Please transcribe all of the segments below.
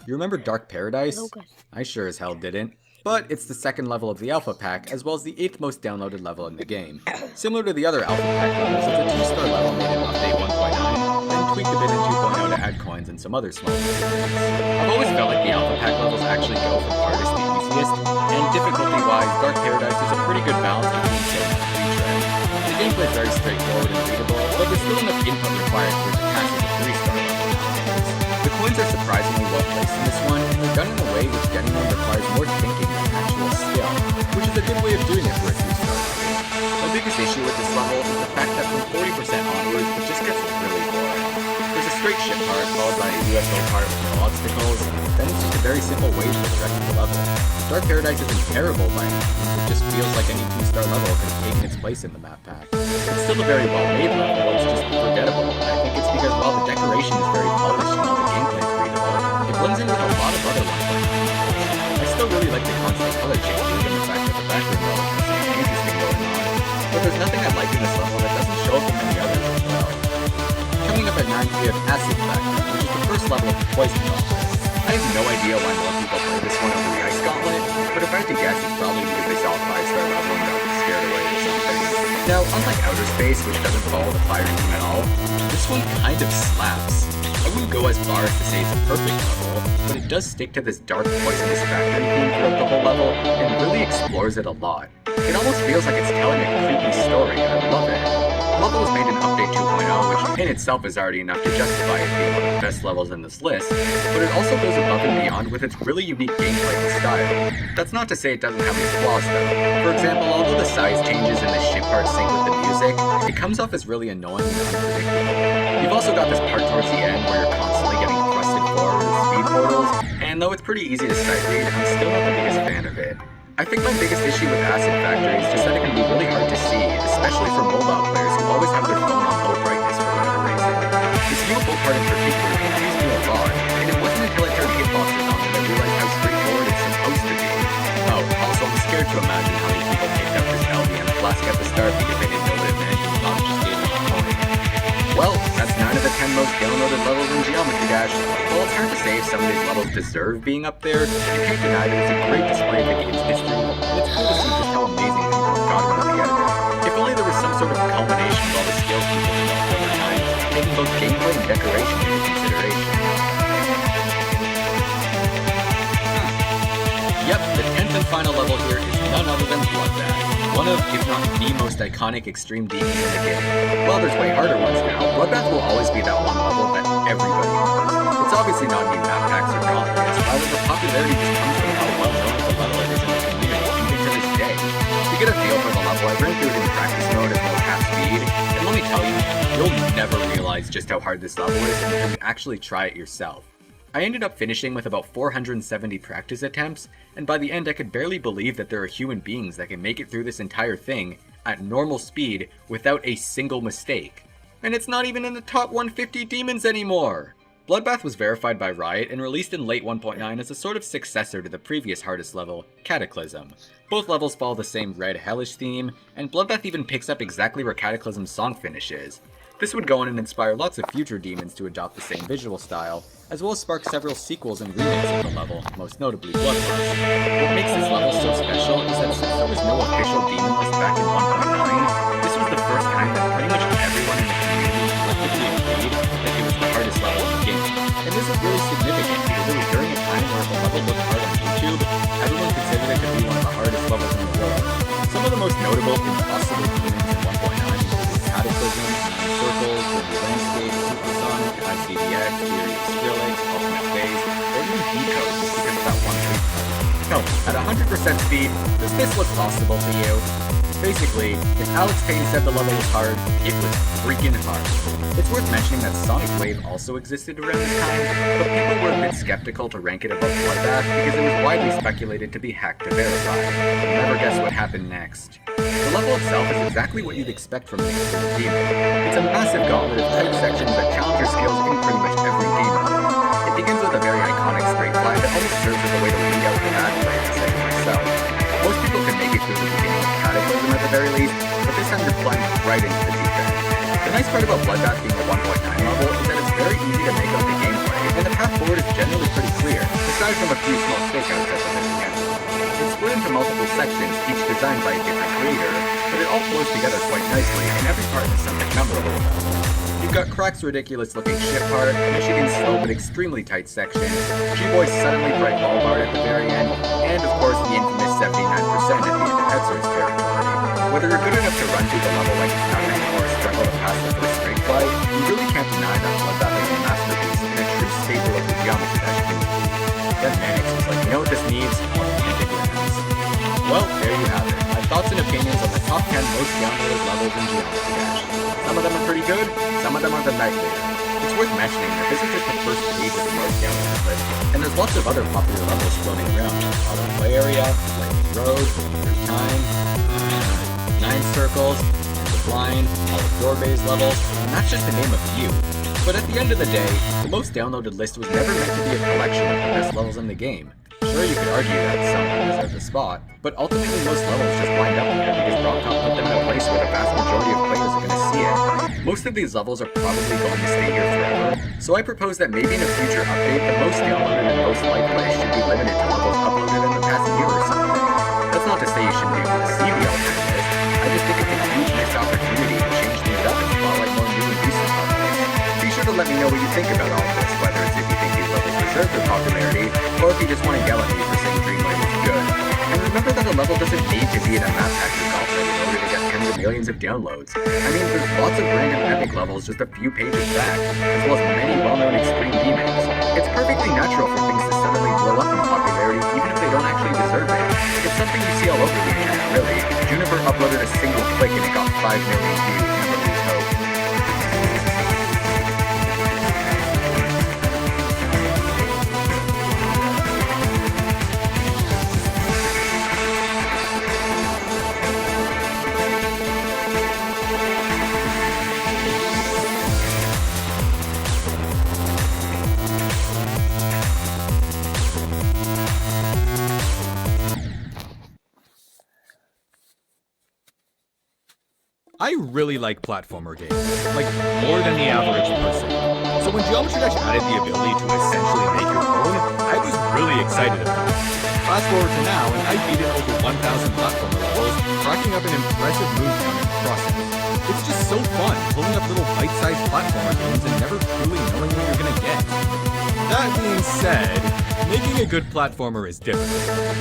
You remember Dark Paradise? Hello guys. I sure as hell didn't. But it's the second level of the Alpha Pack, as well as the 8th most downloaded level in the game. Similar to the other Alpha Pack levels, it's a 2-star level made in Update 1.9, then tweaked a bit in 2.0 to add coins and some other small improvements. I've always felt like the Alpha Pack levels actually go from hardest to easiest, and difficulty-wise, Dark Paradise is a pretty good balance between skill and retread. The gameplay is very straightforward and readable, but there's still enough input required for it to pass as a 3-star level. The coins are surprisingly well placed in this one, and they're done in a way which getting them requires more thinking than actual skill, which is a good way of doing it for a 2-star level. My biggest issue with this level is the fact that from 40% onwards, it just gets really boring. There's a straight ship part followed by a UFO part with no obstacles, then it's just a very simple way for the rest of the level. Dark Paradise isn't terrible by any means, it just feels like any 2-star level could have taken its place in the map pack. It's still a very well-made level, it's just forgettable, and I think it's because while the decoration is very polished and all the gameplay is readable, it blends in with a lot of other ones. I still really like the constant color changes and the fact that the background level has something interesting going on, but there's nothing I like in this level that doesn't show up in many others as well. Coming up at 9th, we have Acid Factory, which is the first level of the Poison Gauntlet. I have no idea why more people play this one over the Ice Gauntlet, but if I had to guess, it's probably because they saw a 5-star level and got scared away or something. Now, unlike Outer Space, which doesn't follow the fire theme at all, this one kind of slaps. I wouldn't go as far as to say it's a perfect level, but it does stick to this dark, poisonous factory theme throughout the whole level, and really explores it a lot. It almost feels like it's telling a creepy story, and I love it. The level was made in Update 2.0, which in itself is already enough to justify it being one of the best levels in this list, but it also goes above and beyond with its really unique gameplay and style. That's not to say it doesn't have any flaws though. For example, although the size changes and the ship part sync with the music, it comes off as really annoying and unpredictable. You've also got this part towards the end where you're constantly getting thrusted forward with speed portals, and though it's pretty easy to sight read, I'm still not the biggest fan of it. I think my biggest issue with Acid Factory is just that it can be really hard to see, especially for mobile players who always have their phone on low brightness for whatever reason. This viewable part in particular confused me a lot, and it wasn't until I turned hitboxes on that I realized how straightforward it's supposed to be. Oh, also I'm scared to imagine how many people picked up this LBM flask at the start because they didn't know that it meant and thought it just gave them a coin. Well, that's 9 of the 10 most downloaded levels in Geometry Dash. While it's hard to say if some of these levels deserve being up there, you can't deny that it's a great display of the game's history, and it's cool to see just how amazing people have gotten with the editor. If only there was some sort of culmination of all the skills people developed over time, taking both gameplay and decoration into consideration. Yep, the 10th and final level here is none other than Bloodbath, one of, if not the most iconic extreme demons in the game. While there's way harder ones now, Bloodbath will always be that one level that everybody knows. It's obviously not new map packs or gauntlets, rather the popularity just comes from how well known of a level it is in the community, even to this day. To get a feel for the level, I ran through it in practice mode at more half speed, and let me tell you, you'll never realize just how hard this level is until you actually try it yourself. I ended up finishing with about 470 practice attempts, and by the end I could barely believe that there are human beings that can make it through this entire thing at normal speed without a single mistake. And it's not even in the top 150 demons anymore! Bloodbath was verified by Riot and released in late 1.9 as a sort of successor to the previous hardest level, Cataclysm. Both levels follow the same red hellish theme, and Bloodbath even picks up exactly where Cataclysm's song finishes. This would go on and inspire lots of future demons to adopt the same visual style, as well as spark several sequels and remakes of the level, most notably Bloodlust. What makes this level so special is that since there was no official demon list back in 1.9, this was the first time that pretty much everyone in the community collectively agreed that it was the hardest level in the game. And this is really significant because it was during a time where if a level looked hard on YouTube, everyone considered it to be one of the hardest levels in the world. Some of the most notable impossible demons in 1.9 include Cataclysm, Nine Circles, Windy Landscape, Supersonic, ICDX, Theory of Skrillex, Ultimate Phase, or even Decode just because of that one tweet. So, at 100% speed, does this look possible to you? Basically, if Alex Payne said the level was hard, it was freaking hard. It's worth mentioning that Sonic Wave also existed around this time, but people were a bit skeptical to rank it above Bloodbath because it was widely speculated to be hacked to verify. You'll never guess what happened next. The level itself is exactly what you'd expect from an extreme demon. It's a massive gauntlet of tight sections that challenge your skills in pretty much every demon. It begins with a very iconic straight fly that almost serves as a way to weed out the bad players, like myself. Most people can make it through the beginning of Cataclysm at the very least, but this time you're plunged right into the deep end. The nice part about Bloodbath being a 1.9 level is that it's very easy to make out the gameplay, and the path forward is generally pretty clear. aside from a few small stakeouts at the very end. It's split into multiple sections, each designed by a different creator, but it all flows together quite nicely, and every part has something memorable about it. You've got Crock's ridiculous-looking ship part, Michigan's slow but extremely tight section, G-Boy's suddenly bright ball bar at the very end, and of course the infamous 79% at the end of Hetzer's territory. Whether you're good enough to run through the level like it's nothing or struggle to pass the first straight flight, you really can't deny that Bloodbath is a masterpiece and a true staple of the Geometry Dash community. Then Manix was like, you know what this needs? Authentic wins. Well, there you have it. My thoughts and opinions on the top 10 most downloaded levels in Geometry Dash. Some of them are pretty good, some of them are the nightmare. It's worth mentioning that this is just the first page of the most downloaded list, and there's lots of other popular levels floating around. Auto Play Area, Lightning Road, Through Time, 9 Circles, The Blind, all the door-based levels, and that's just to name a few. But at the end of the day, the most downloaded list was never meant to be a collection of the best levels in the game. Sure, you could argue that some deserve a spot, but ultimately most levels just wind up here because Broadcom put them in a place where the vast majority of players are going to see it. Most of these levels are probably going to stay here forever, so I propose that maybe in a future update, the most downloaded and most liked list should be limited to levels uploaded in the past year or something. That's not to say you shouldn't be able to see the alternate list, I just think it's a huge missed opportunity to change things up and spotlight more new and recent levels. Be sure to let me know what you think about all this, whether it's if you think these levels deserve their popularity, or if you just want to yell at me for saying Dreamlight is good. And remember that a level doesn't need to be in a map pack development in order to get tens of millions of downloads. I mean, there's lots of random epic levels just a few pages back, as well as many well-known Extreme B-Maps. It's perfectly natural for things to suddenly blow up in popularity even if they don't actually deserve it. It's something you see all over the internet, really. Juniper uploaded a single click and it got 5 million views. Never lose hope. I really like platformer games, like more than the average person. So when Geometry Dash added the ability to essentially make your own, I was really excited about it. Fast forward to now, and I've beaten over 1,000 platformer levels, racking up an impressive move count in the process. It's just so fun pulling up little bite-sized platformer games and never truly knowing what you're gonna get. That being said, making a good platformer is difficult.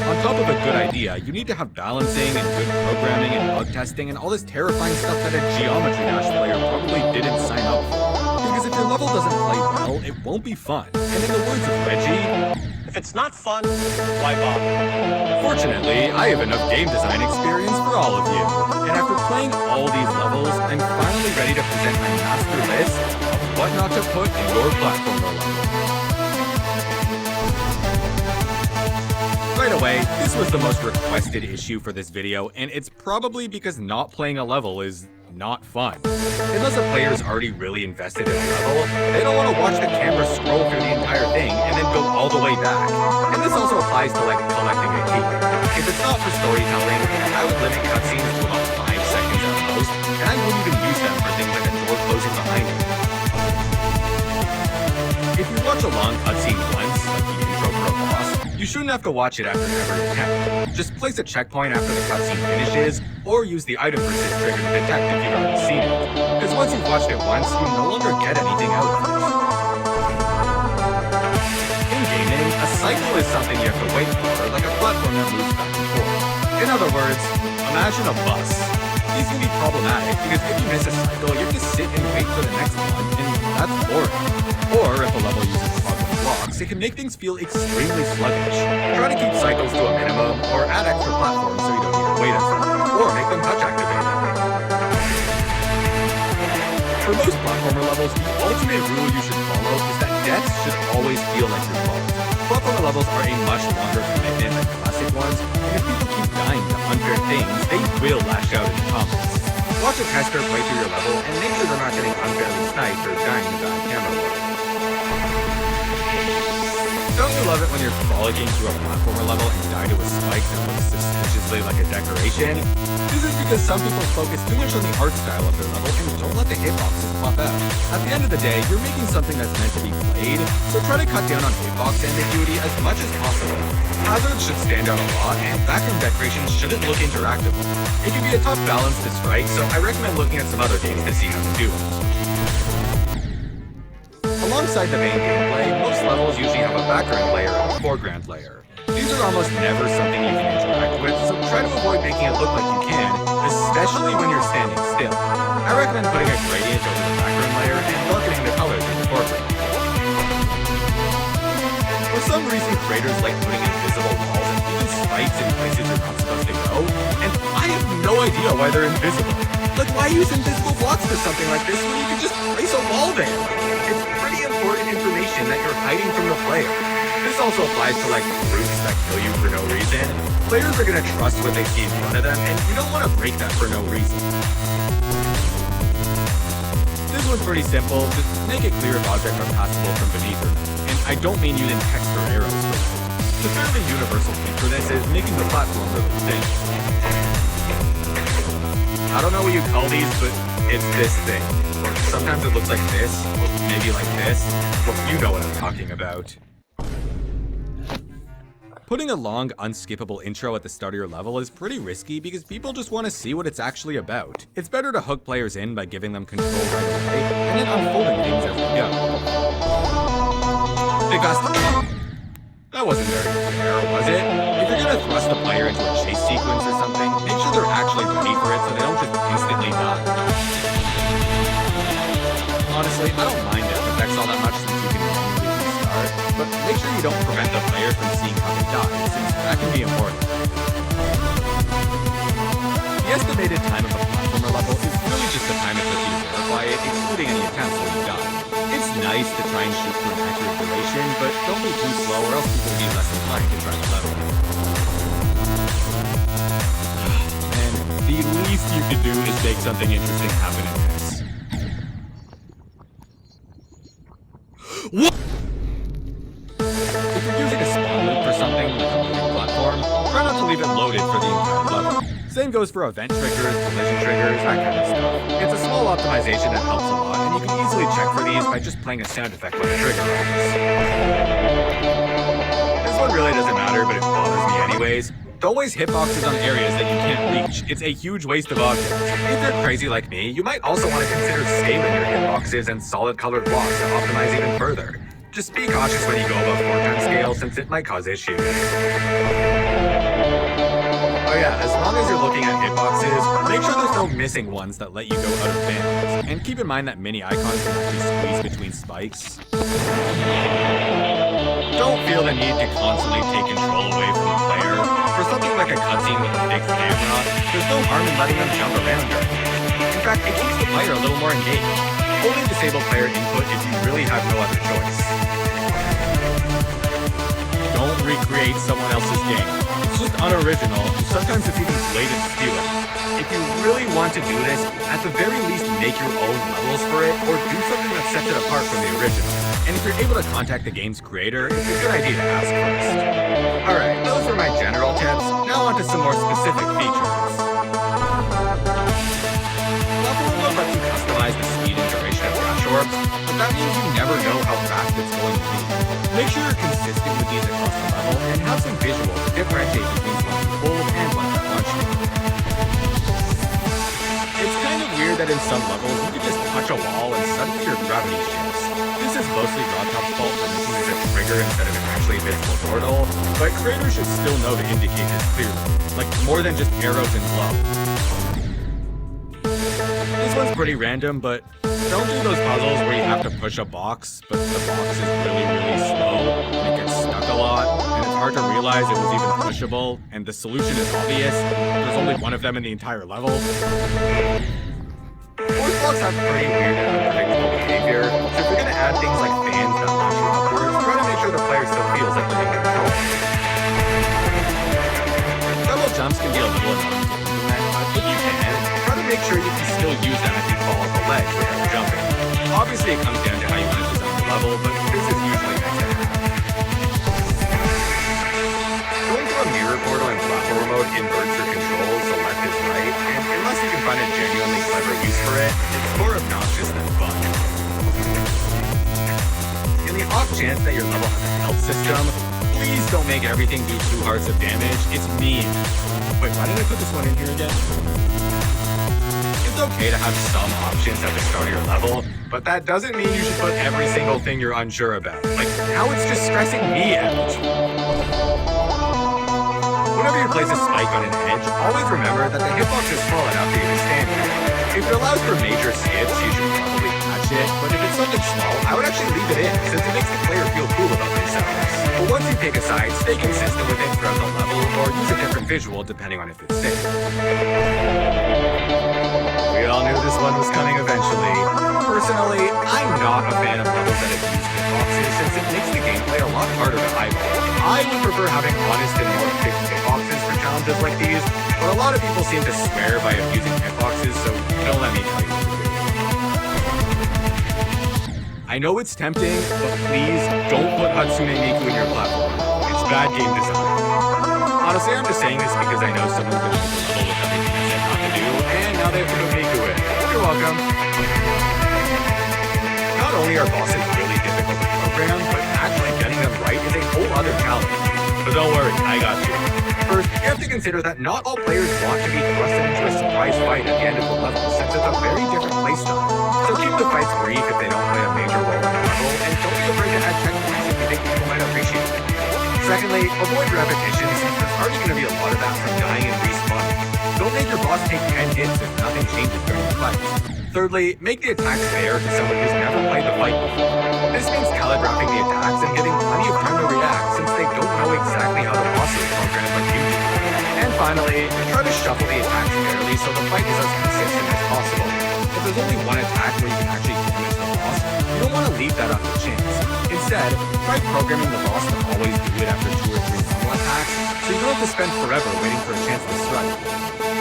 On top of a good idea, you need to have balancing and good programming and bug testing and all this terrifying stuff that a Geometry Dash player probably didn't sign up for. Because if your level doesn't play well, it won't be fun. And in the words of Reggie, if it's not fun, why bother? Fortunately, I have enough game design experience for all of you. And after playing all these levels, I'm finally ready to present my master list of what not to put in your platformer level. Right away, this was the most requested issue for this video, and it's probably because not playing a level is not fun. Unless a player is already really invested in a level, they don't want to watch the camera scroll through the entire thing and then go all the way back. And this also applies to like collecting a key. If it's not for storytelling, I would limit cutscenes to about 5 seconds at most, and I wouldn't even use them for things like a door closing behind you. If you watch a long cutscene once, like the intro for a boss, you shouldn't have to watch it after every attempt. Just place a checkpoint after the cutscene finishes, or use the item persist trigger to detect if you've already seen it. Because once you've watched it once, you no longer get anything out of it. In gaming, a cycle is something you have to wait for, like a platform that moves back and forth. In other words, imagine a bus. These can be problematic because if you miss a cycle, you have to sit and wait for the next one, and that's boring. Or if a level uses toggle blocks, it can make things feel extremely sluggish. Try to keep cycles to a minimum, or add extra platforms so you don't need to wait as long, or make them touch activated. For most platformer levels, the ultimate rule you should follow is that deaths should always feel like your fault. Platformer levels are a much longer commitment than classic ones, and if people keep dying to unfair things, they will lash out in the comments. Watch a tester play through your level and make sure they're not getting unfairly sniped or dying to bad camera work. Don't you love it when you're frolicking through a platformer level and die to a spike that looks suspiciously like a decoration? This is because some people focus too much on the art style of their level and don't let the hitboxes pop out. At the end of the day, you're making something that's meant to be played, so try to cut down on hitbox ambiguity as much as possible. Hazards should stand out a lot, and background decorations shouldn't look interactable. It can be a tough balance to strike, so I recommend looking at some other games to see how to do it. Alongside the main gameplay, most levels usually have a background layer and a foreground layer. These are almost never something you can interact with, so try to avoid making it look like you can, especially when you're standing still. I recommend putting a gradient over the background layer and darkening the colors in the foreground. For some reason, creators like putting invisible walls and even spikes in places you're not supposed to go, and I have no idea why they're invisible. Like, why use invisible blocks for something like this when you can just place a wall there? It's pretty important information that you're hiding from the player. This also applies to, like, roofs that kill you for no reason. Players are gonna trust what they see in front of them, and you don't want to break that for no reason. This one's pretty simple. Just make it clear if objects are passable from beneath or not. And I don't mean using text or arrows for it. The fairly universal thing for this is making the platform really thin. I don't know what you call these, but it's this thing. Or sometimes it looks like this, or maybe like this. Well, you know what I'm talking about. Putting a long, unskippable intro at the start of your level is pretty risky because people just want to see what it's actually about. It's better to hook players in by giving them control right away, and then unfolding things as we go. Hey guys, that wasn't very fair, was it? If you're gonna thrust the player into a chase sequence or something, make sure they're actually ready for it so they don't just instantly die. Honestly, I don't mind death effects all that much since you can manually restart, but make sure you don't prevent the player from seeing how they die, since that can be important. The estimated time of a platformer level is really just the time it took you to verify it, excluding any attempts where you die. It's nice to try and shoot for an accurate duration, but don't be too slow or else people will be less inclined to try the level. And the least you could do is make something interesting happen in this. What? If you're using a spawn loop for something like a moving platform, try not to leave it loaded for the entire level. Same goes for event triggers, collision triggers, that kind of stuff. It's a small optimization that helps a lot, and you can easily check for these by just playing a sound effect when the trigger runs. This one really doesn't matter, but it bothers me anyways. Don't waste hitboxes on areas that you can't reach. It's a huge waste of objects. If you're crazy like me, you might also want to consider scaling your hitboxes and solid colored blocks to optimize even further. Just be cautious when you go above 4x scale since it might cause issues. Oh yeah, as long as you're looking at hitboxes, make sure there's no missing ones that let you go out of bounds. And keep in mind that mini icons can actually squeeze between spikes. Don't feel the need to constantly take control away from the player. For something like a cutscene with a fixed camera, there's no harm in letting them jump around during it. In fact, it keeps the player a little more engaged. Only disable player input if you really have no other choice. Don't recreate someone else's game. It's just unoriginal, and sometimes it's even blatant stealing. If you really want to do this, at the very least make your own levels for it, or do something that sets it apart from the original. And if you're able to contact the game's creator, it's a good idea to ask first. Alright, those were my general tips. Now on to some more specific features. Platformer lets you customize the speed and duration of flash orbs, but that means you never know how fast it's going to be. Make sure you're consistent with these across the level, and have some visuals to differentiate between ones you hold and ones that launch you. It's kind of weird that in some levels you can just touch a wall and suddenly your gravity shifts. This is mostly Rodtop's fault for making this a trigger instead of an actually visible portal, but creators should still know to indicate this clearly, like more than just arrows and glow. This one's pretty random, but don't do those puzzles where you have to push a box, but the box is really, really slow, and it gets stuck a lot, and it's hard to realize it was even pushable, and the solution is obvious. There's only one of them in the entire level. Force blocks have pretty weird and unpredictable behavior, so if you're gonna add things like fans that launch you upwards, try to make sure the player still feels like they're in control. Double jumps can be a little annoying to implement, but if you can, try to make sure you can still use them if you fall off a ledge without jumping. Obviously it comes down to how you want to design the level, but this is usually nice to have. chance that your level has a health system, please don't make everything do 2 hearts of damage. It's mean. Wait, why did I put this one in here again? It's okay to have some options at the start of your level, but that doesn't mean you should put every single thing you're unsure about. Like, now it's just stressing me out. Whenever you place a spike on an edge, always remember that the hitbox is small enough for you to stand here. If it allows for major skips, you should probably patch it, but if it's something small, I would actually leave it in, since it makes the player feel cool about themselves. But once you pick a side, stay consistent with it throughout the level, or use a different visual depending on if it's safe. We all knew this one was coming eventually. Personally, I'm not a fan of levels that abuse hitboxes, since it makes the gameplay a lot harder to eyeball. I would prefer having honest and more fixed hitboxes for challenges like these, but a lot of people seem to swear by abusing hitboxes, so don't let me tell you what to do. I know it's tempting, but please don't put Hatsune Miku in your platform. It's bad game design. Honestly, I'm just saying this because I know someone's gonna make a level with everything I said not to do, and now they have to put Miku in. You're welcome. Not only are bosses really difficult to program, but actually getting them right is a whole other challenge. But don't worry, I got you. First, you have to consider that not all players want to be thrusted into a surprise fight at the end of the level, since it's a very different playstyle. So keep the fights brief if they don't play a major role in the level, and don't be afraid to add checkpoints if you think people might appreciate it. Secondly, avoid repetition, since there's already going to be a lot of that from dying and respawning. Don't make your boss take 10 hits if nothing changes during the fight. Thirdly, make the attacks fair to someone who's never played the fight before. This means telegraphing the attacks and giving plenty of time to react, since they don't know exactly how the boss is programmed like you do. And finally, try to shuffle the attacks fairly so the fight is as consistent as possible. If there's only one attack where you can actually damage the boss, you don't want to leave that up to chance. Instead, try programming the boss to always do it after 2 or 3 normal attacks, so you don't have to spend forever waiting for a chance to strike.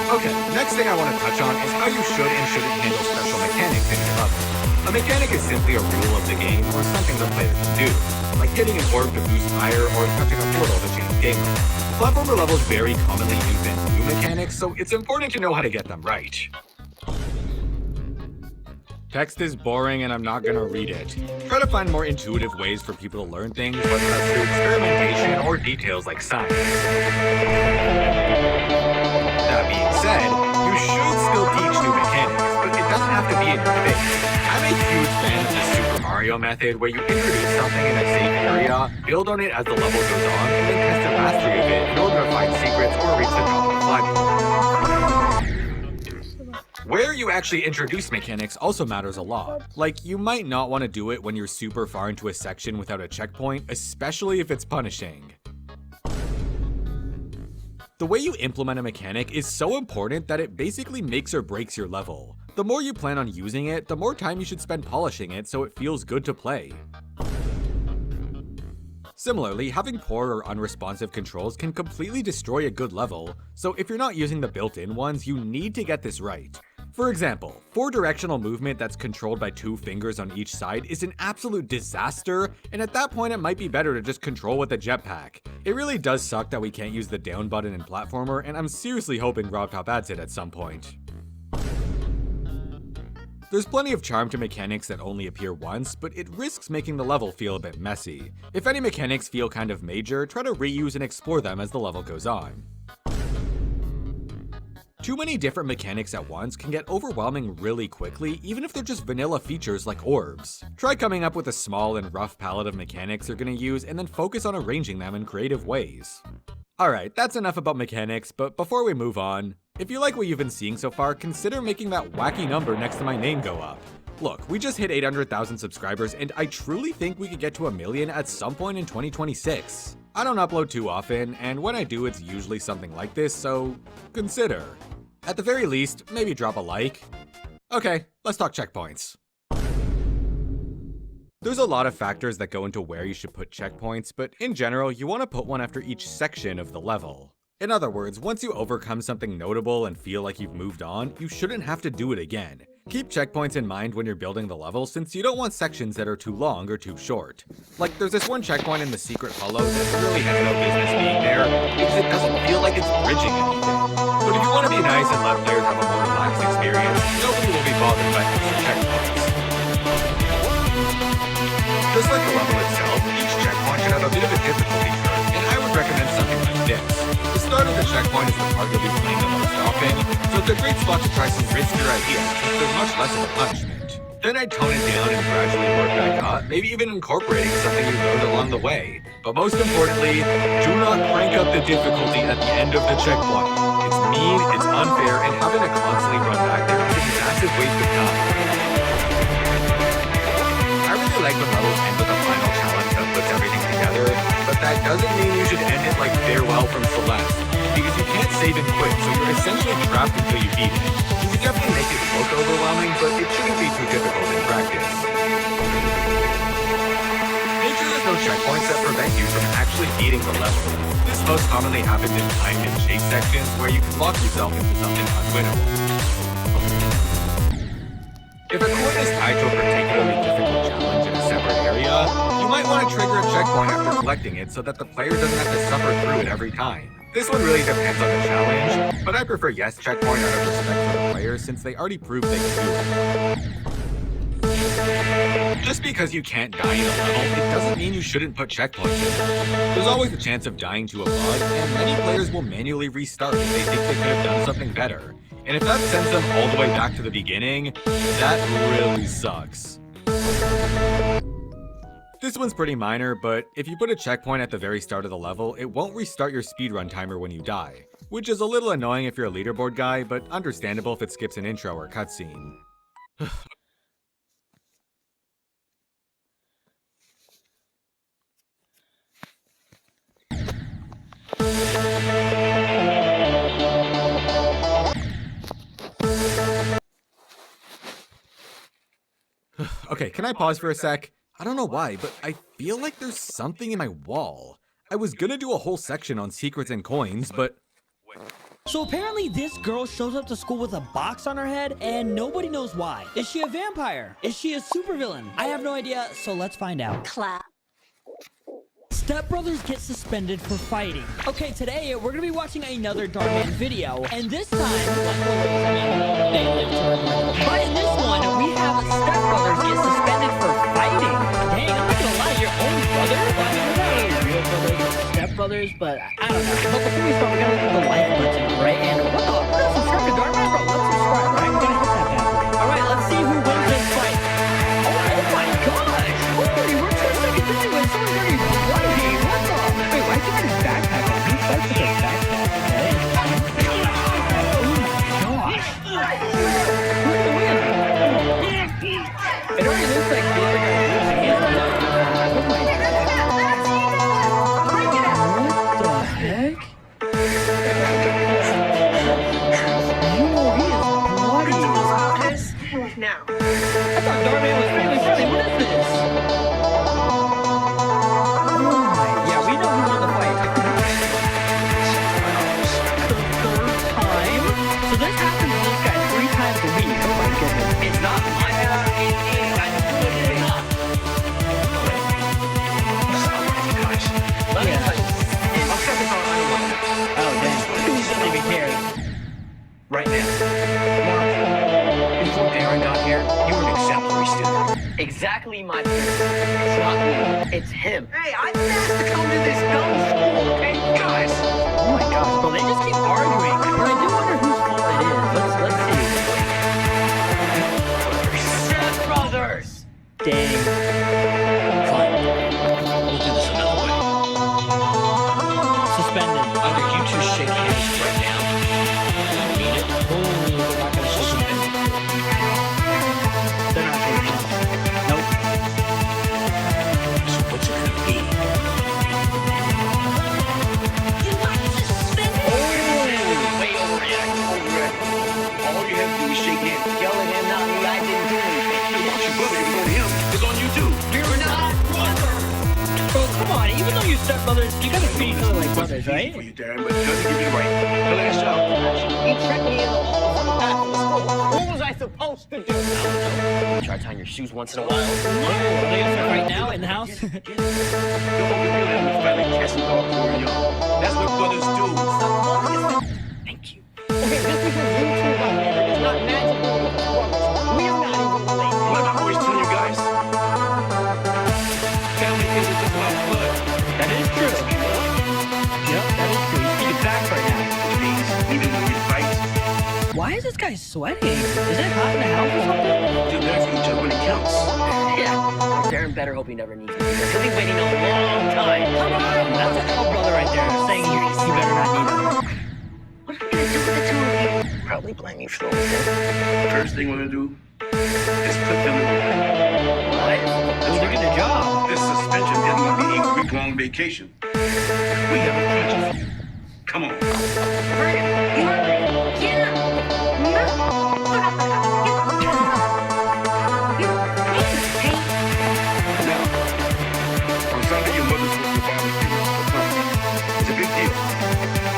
Okay, next thing I want to touch on is how you should and shouldn't handle special mechanics in your level. A mechanic is simply a rule of the game or something the player can do, like hitting an orb to boost fire or touching a portal to change game mode. Platformer levels very commonly invent new mechanics, so it's important to know how to get them right. Text is boring and I'm not gonna read it. Try to find more intuitive ways for people to learn things, whether that's through experimentation or details like science. That being said, you should still teach new mechanics, but it doesn't have to be in your face. I'm a huge fan of the Super Mario method, where you introduce something in a safe area, build on it as the level goes on, and then test the mastery of it in order to find secrets or reach the top of the flagpole. Where you actually introduce mechanics also matters a lot. Like, you might not want to do it when you're super far into a section without a checkpoint, especially if it's punishing. The way you implement a mechanic is so important that it basically makes or breaks your level. The more you plan on using it, the more time you should spend polishing it so it feels good to play. Similarly, having poor or unresponsive controls can completely destroy a good level, so if you're not using the built-in ones, you need to get this right. For example, 4-directional movement that's controlled by 2 fingers on each side is an absolute disaster, and at that point it might be better to just control with the jetpack. It really does suck that we can't use the down button in Platformer, and I'm seriously hoping RobTop adds it at some point. There's plenty of charm to mechanics that only appear once, but it risks making the level feel a bit messy. If any mechanics feel kind of major, try to reuse and explore them as the level goes on. Too many different mechanics at once can get overwhelming really quickly, even if they're just vanilla features like orbs. Try coming up with a small and rough palette of mechanics you're gonna use, and then focus on arranging them in creative ways. Alright, that's enough about mechanics, but before we move on, if you like what you've been seeing so far, consider making that wacky number next to my name go up. Look, we just hit 800,000 subscribers, and I truly think we could get to 1 million at some point in 2026. I don't upload too often, and when I do, it's usually something like this, so consider. At the very least, maybe drop a like. Okay, let's talk checkpoints. There's a lot of factors that go into where you should put checkpoints, but in general, you want to put one after each section of the level. In other words, once you overcome something notable and feel like you've moved on, you shouldn't have to do it again. Keep checkpoints in mind when you're building the level, since you don't want sections that are too long or too short. Like, there's this one checkpoint in the Secret Hollow that really has no business being there, because it doesn't feel like it's bridging anything. But if you want to be nice and let players have a more relaxed experience, nobody will be bothered by extra checkpoints. Just like the level itself, itself, each checkpoint should have a bit of a difficulty curve, and I would recommend something like this. The start of the checkpoint is the part you'll be playing the most often, so it's a great spot to try some riskier ideas since there's much less of a punishment. Then I'd tone it down and gradually work back up, maybe even incorporating something you learned along the way. But most importantly, do not crank up the difficulty at the end of the checkpoint. It's mean, it's unfair, and having to constantly run back there is a massive waste of time. I really like when levels end with a final challenge that puts everything together, but that doesn't mean you should end it like Farewell from Celeste, because you can't save and quit, so you're essentially trapped until you beat it. You can definitely make it look overwhelming, but it shouldn't be too difficult in practice. Make sure there's no checkpoints that prevent you from actually beating the level. This most commonly happens in timed and chase sections where you can lock yourself into something unwinnable. If a coin is tied to a particularly difficult challenge in a separate area, you might want to trigger a checkpoint after collecting it so that the player doesn't have to suffer through it every time. This one really depends on the challenge, but I prefer yes checkpoint out of respect for the player since they already proved they can do it. Just because you can't die in a level, it doesn't mean you shouldn't put checkpoints in. There's always a chance of dying to a bug, and many players will manually restart if they think they could have done something better. And if that sends them all the way back to the beginning, that really sucks. This one's pretty minor, but if you put a checkpoint at the very start of the level, it won't restart your speedrun timer when you die, which is a little annoying if you're a leaderboard guy, but understandable if it skips an intro or cutscene. Okay, can I pause for a sec? I don't know why, but I feel like there's something in my wall. I was gonna do a whole section on secrets and coins, but... So apparently this girl shows up to school with a box on her head and nobody knows why. Is she a vampire? Is she a supervillain? I have no idea, so let's find out. Clap. Step Brothers get suspended for fighting. Okay, today we're gonna be watching another Darkman video, and this time, they live to remember. But in this one, we have Step Brothers get suspended for fighting. Dang, I'm not gonna lie, your own brother? I mean, we're not real brothers, Step Brothers, but I don't know. But before we start, we're gonna look at the like button, right? And what the? We're gonna subscribe to Darkman, bro. Let's subscribe, right? We're gonna hit that bad boy. All right, let's see who wins this fight. Oh my gosh! Holy, we're 2 seconds anyway. Someone's already bloody. What the? Wait, why is he got his backpack on? He starts with his backpack. Okay. Oh my gosh. Who's the win? It already looks like the other guy is losing. Oh my god. What the heck? Yo, he is bloody. Now. I thought Darkman was family friendly. What is this? Oh my. Yeah, we know who won the fight. The third time? So this happens to this guy 3 times a week. Oh my goodness. It's not my bad. I just do it. It's not. Let me tell you. I'll set this on online. Oh dang. He doesn't even care. Right now. Mark, before Darren got here, you were an exemplary student. Exactly my peer. It's not me. It's him. Hey, I didn't ask to come to this dumb school, okay? Guys! Oh my gosh, bro, they just keep arguing. But I do wonder whose fault it is. Let's see. Step Brothers! Dang. Fine. We'll do this another way. Suspended. Either you two shake hands right now. You mean it? Oh, they're not gonna shake hands. They're not shaking hands. Nope. So what's it gonna be? You want suspended? Way overreact. All you have to do is shake hands. Yell at him, not me. I didn't do anything. You want your brother to go to him. It's on you too. You're not brother. Bro, come on. Even though you're stepbrothers, you gotta treat each other like brothers, right? For you, Darren, but it doesn't give you the right. The last job. He tricked me in the hall from the back of the school. What was I supposed to do? I don't know. Try tying your shoes once in a while. Oh, are they gonna start right now in the house? Don't overfeel that we finally catch dog for you. That's what brothers do. Thank you. Okay, just because you two got married is not magical with the brothers. We are not even related. What I always tell you guys. Family isn't just is this guy sweating? Is it hot in the house or something? Do better for each other when it counts. Yeah. Darren better hope he never needs me because he'll be waiting a long time. Come on! That's an L brother right there saying you better not need him. What are we gonna do with the two of you? Probably blame you for the whole thing. First thing we're gonna do is put them in the What? Who's doing the job? This suspension isn't gonna be a week-long vacation. We have a project for you. Come on. Now, on Sunday, your mother's supposed to barbecue for company. It's a big deal.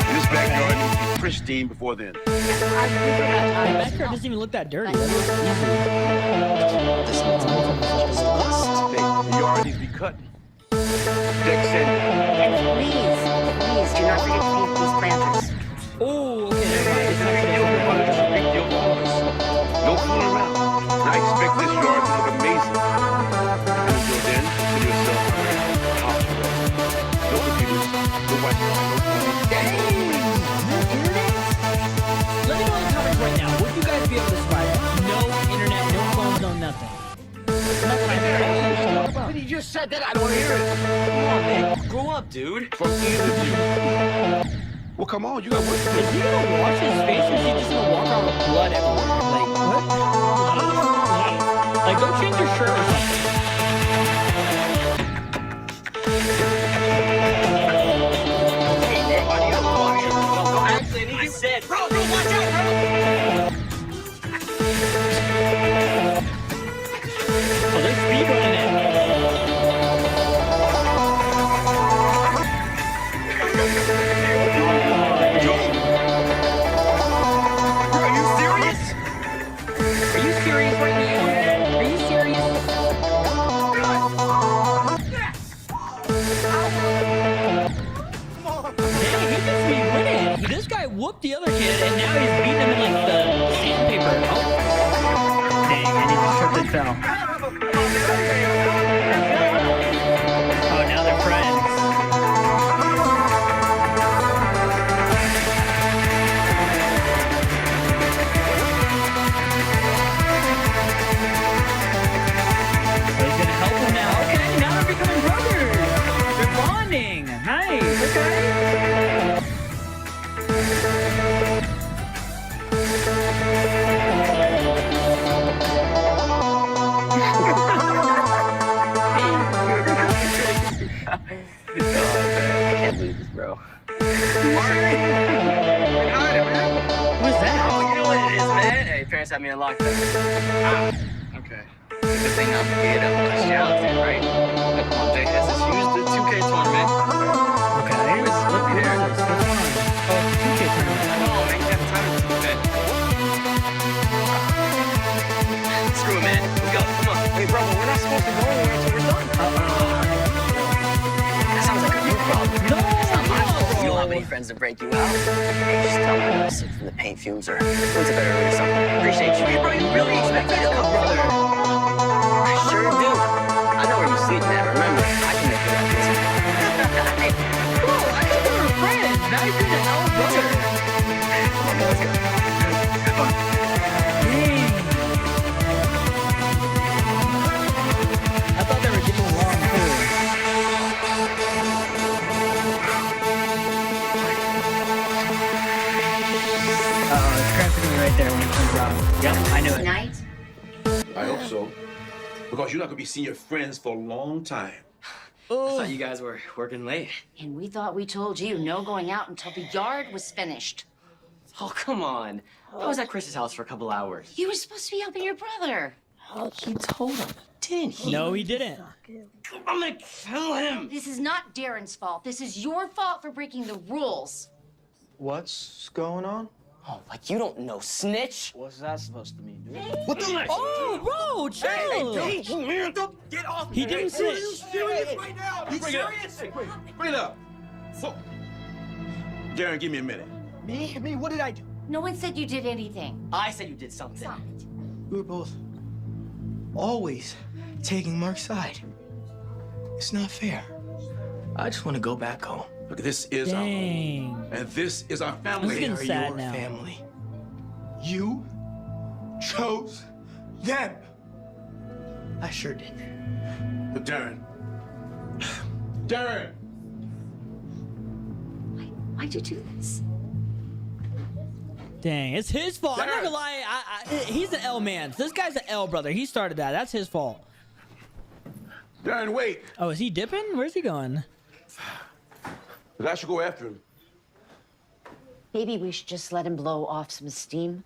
And this backyard needs to be pristine before then. The backyard doesn't even look that dirty. That looks Hey, the yard needs to be cut. Deck said, And please do not forget to feed these planters. easy. Oh, okay. it's a big deal for mother. It's a big deal for all of us. No fooling around. And I expect this yard to look amazing. And until then, consider yourself house arrest. No computers, no Wi-Fi, no phones. Dang! Let me know in the comments right now. Would you guys be able to survive? No internet, no phones, no nothing. But he just said that. I don't hear it. Come on, man. Grow up, dude. From either of you. Well, come on, you got work to do. Is he gonna wash his face or is he just gonna walk around with blood everywhere? Like, what? Like, go change your shirt or something. Hey, Nick. Actually, I said, bro, watch out, bro. Oh, they're speedrunning it. Are you serious? Are you serious right now? Are you serious? Dang, he just be winning. This guy whooped the other kid, and now he's beating him in like the sandpaper. Oh, dang! And he just tripped and fell. Oh, now they're friends. So he's gonna help him now. Okay, now they're becoming brothers. They're bonding. Nice. Okay. I can't believe this, bro. Who's that? Oh, you know what it is, man. Hey, parents have me unlocked. Okay. It's a thing I'm paid up on Charlatan, right? Like one day has this used the 2K tournament. Okay. Where's Slippy there? What's going on? Oh, 2K tournament. Come on, man. You have time to do that. Screw it, man. Let's go. Come on. Hey, bro, we're not supposed to go anywhere until we're done. That sounds like a you problem. No, It's not my fault. no. You don't have any friends to break you out. Hey, just tell me I got sick from the paint fumes or went to bed early or something. Appreciate you. Hey, bro, you really expect me to come, brother? I sure do. I know where you sleep, man. Remember, I can make it up. Hey, Cool, I thought we were friends. Now you're the L brother. come on, man, let's go. Have fun. Dang. I thought they were getting along too. It's cramping me right there when it comes out. Yep, I knew it. Tonight, I hope so. Because you're not gonna be seeing your friends for a long time. I thought you guys were working late. and we thought we told you no going out until the yard was finished. Oh, come on. I was at Chris's house for a couple hours. You were supposed to be helping your brother. He told him. Didn't he? No, he didn't. I'm gonna kill him. This is not Darren's fault. This is your fault for breaking the rules. What's going on? Oh, like you don't know, snitch. What's that supposed to mean, dude? What the? Oh, bro, chill. Man, don't get off He didn't snitch. Serious right now? You serious? Hey, bring it up. So, Darren, give me a minute. Me? What did I do? No one said you did anything. I said you did something. Stop it. We were both always taking Mark's side. It's not fair. I just want to go back home. Look, this is our home. Dang. And this is our I'm family. getting They're sad your now. family. You chose them. I sure did. But Darren. Darren! Why'd you do this? Dang, it's his fault. I'm not gonna lie. He's an L man. This guy's an L brother. He started that. That's his fault. Darren, wait. Oh, is he dipping? Where's he going? I should go after him. Maybe we should just let him blow off some steam.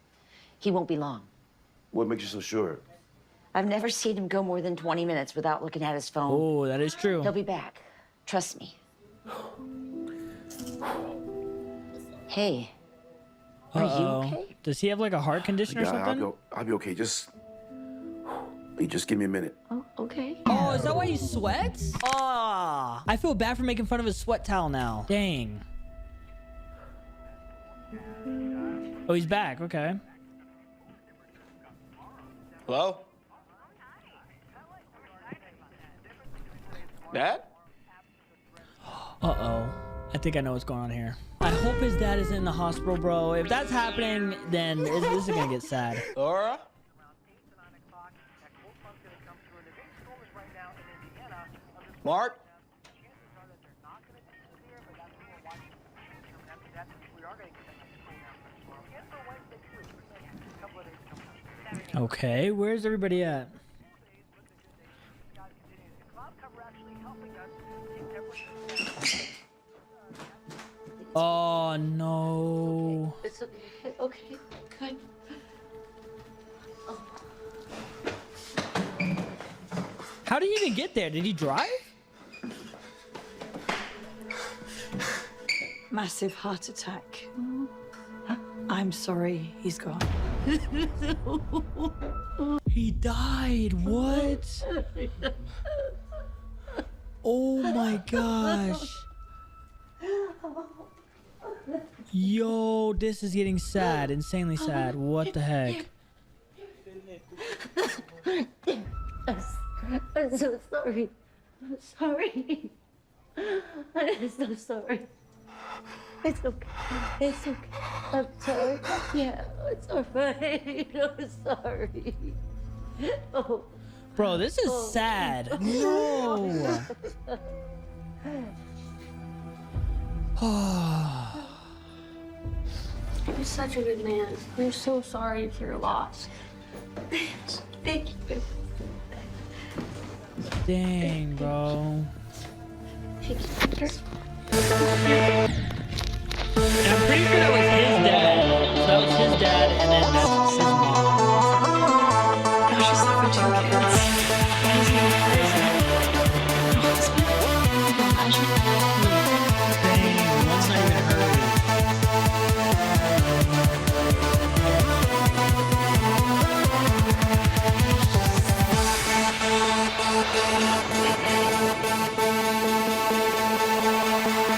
He won't be long. What makes you so sure? I've never seen him go more than 20 minutes without looking at his phone. Oh, that is true. He'll be back. Trust me. Hey. Are you okay? Does he have like a heart condition or something? I'll be okay. Just give me a minute. Oh, okay. Oh, is that why he sweats? Ah, I feel bad for making fun of his sweat towel now. Dang. Oh, he's back. Okay. Hello? Dad? Uh-oh. I think I know what's going on here. I hope his dad is in the hospital, bro. If that's happening, then this is gonna get sad. Laura? Mark? Okay, where's everybody at? Oh, no. It's okay. Okay. Good. How did he even get there? Did he drive? Massive heart attack. I'm sorry, he's gone. He died. What? Oh my gosh. Yo, this is getting sad. Insanely sad. What the heck? I'm so sorry. I'm sorry. I'm so sorry. It's okay. It's okay. I'm sorry. Yeah, it's alright. I'm sorry. Oh. Bro, this is sad. No. You're such a good man. I'm so sorry for your loss. Thank you. Dang, bro. Thank you. And I'm pretty sure that was his dad. So that was his dad, and then that's his mom. Now she's left with 2 kids. He's in prison. No husband. Imagine. Dang, one's not even hurt.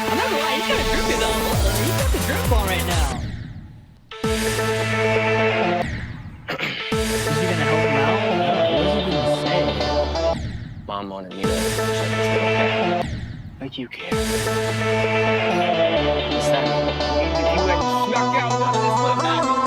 I'm not gonna lie, he's kind of drippy though. He's got the drip on right now. Is he gonna help him out? What is he gonna say? Mom wanted me to check it's okay. Like you care. What's that? If you had snuck out, none of this would have happened.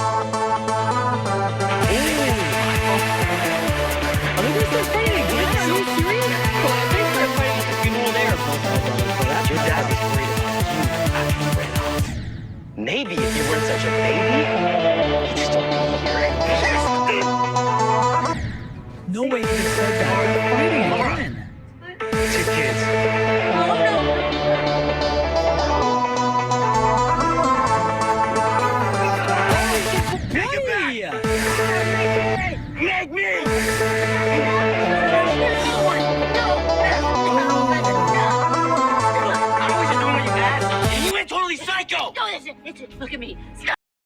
Are they gonna start fighting again? Are you serious? Well, if they start fighting, you know they are both my brothers, so that's your dad was worried about you after you ran off. Maybe if you weren't such a baby, you'd still be here. No way he said that. They're fighting again. 2 kids. Buddy! Make me! I wasn't doing what you asked. You went totally psycho! No, listen. Look at me.